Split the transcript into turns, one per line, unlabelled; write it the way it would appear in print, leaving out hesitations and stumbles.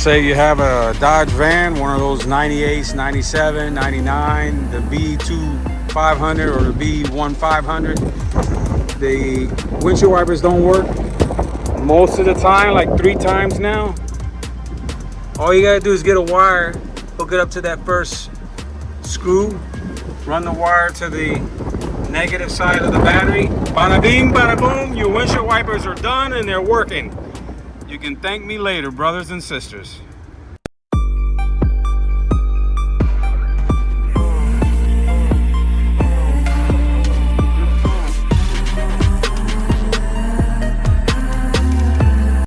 say you have a Dodge van, one of those 98s, 97, 99, the B2500 or the B1500. The windshield wipers don't work most of the time, like 3 times now. All you gotta do is get a wire, hook it up to that first screw, run the wire to the negative side of the battery. Bada bing, bada boom, your windshield wipers are done and they're working. You can thank me later, brothers and sisters.